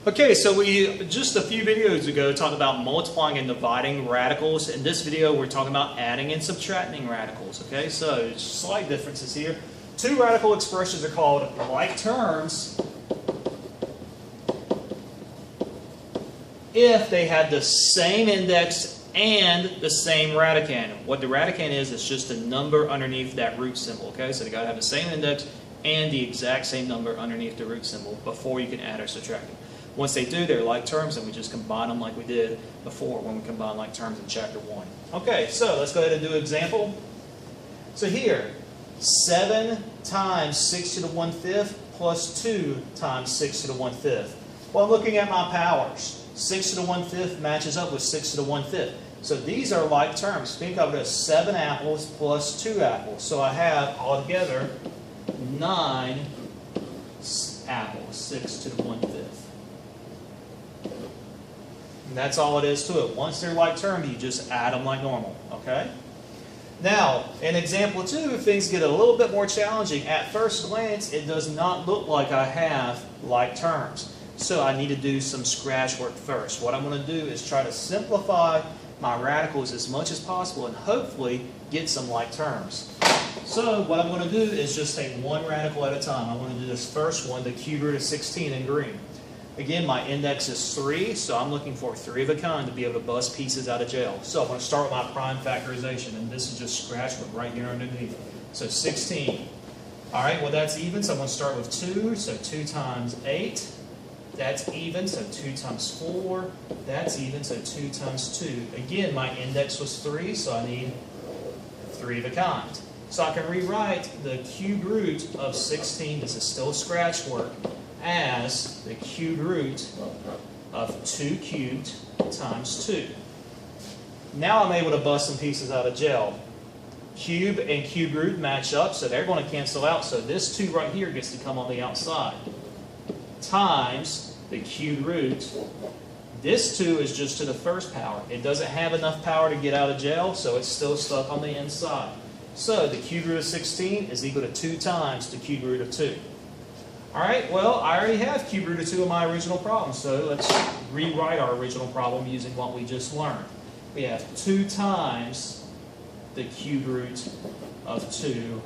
Okay, so we just a few videos ago talked about multiplying and dividing radicals. In this video, we're talking about adding and subtracting radicals. Okay, so slight differences here. Two radical expressions are called like terms if they had the same index and the same radicand. What the radicand is just a number underneath that root symbol. Okay, so they got to have the same index and the exact same number underneath the root symbol before you can add or subtract them. Once they do, they're like terms, and we just combine them like we did before when we combined like terms in Chapter 1. Okay, so let's go ahead and do an example. So here, 7 times 6 to the 1/5 plus 2 times 6 to the 1/5. Well, I'm looking at my powers. 6 to the 1/5 matches up with 6 to the 1/5. So these are like terms. Think of it as 7 apples plus 2 apples. So I have altogether 9 apples, 6 to the 1/5. And that's all it is to it. Once they're like terms, you just add them like normal. Okay? Now, in example 2, things get a little bit more challenging. At first glance, it does not look like I have like terms. So I need to do some scratch work first. What I'm going to do is try to simplify my radicals as much as possible and hopefully get some like terms. So what I'm going to do is just take one radical at a time. I'm going to do this first one, the cube root of 16 in green. Again, my index is 3, so I'm looking for 3 of a kind to be able to bust pieces out of jail. So I'm going to start with my prime factorization, and this is just scratch work right here underneath. So 16. All right, well that's even, so I'm going to start with 2, so 2 times 8. That's even, so 2 times 4. That's even, so 2 times 2. Again, my index was 3, so I need 3 of a kind. So I can rewrite the cube root of 16, this is still scratch work, as the cube root of 2 cubed times 2. Now I'm able to bust some pieces out of jail. Cube and cube root match up, so they're going to cancel out, so this 2 right here gets to come on the outside. Times the cube root. This 2 is just to the first power. It doesn't have enough power to get out of jail, so it's still stuck on the inside. So the cube root of 16 is equal to 2 times the cube root of 2. Alright, well, I already have cube root of 2 in my original problem, so let's rewrite our original problem using what we just learned. We have 2 times the cube root of 2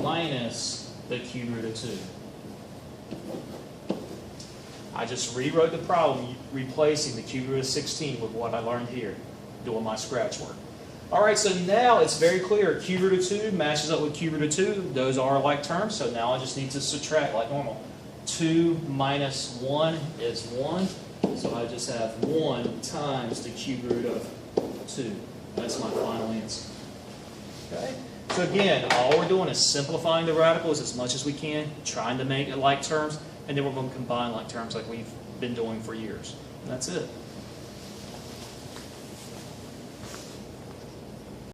minus the cube root of 2. I just rewrote the problem, replacing the cube root of 16 with what I learned here, doing my scratch work. Alright, so now it's very clear. Cube root of 2 matches up with cube root of 2. Those are like terms, so now I just need to subtract like normal. 2 minus 1 is 1, so I just have 1 times the cube root of 2. That's my final answer. Okay? So again, all we're doing is simplifying the radicals as much as we can, trying to make it like terms, and then we're going to combine like terms like we've been doing for years. And that's it.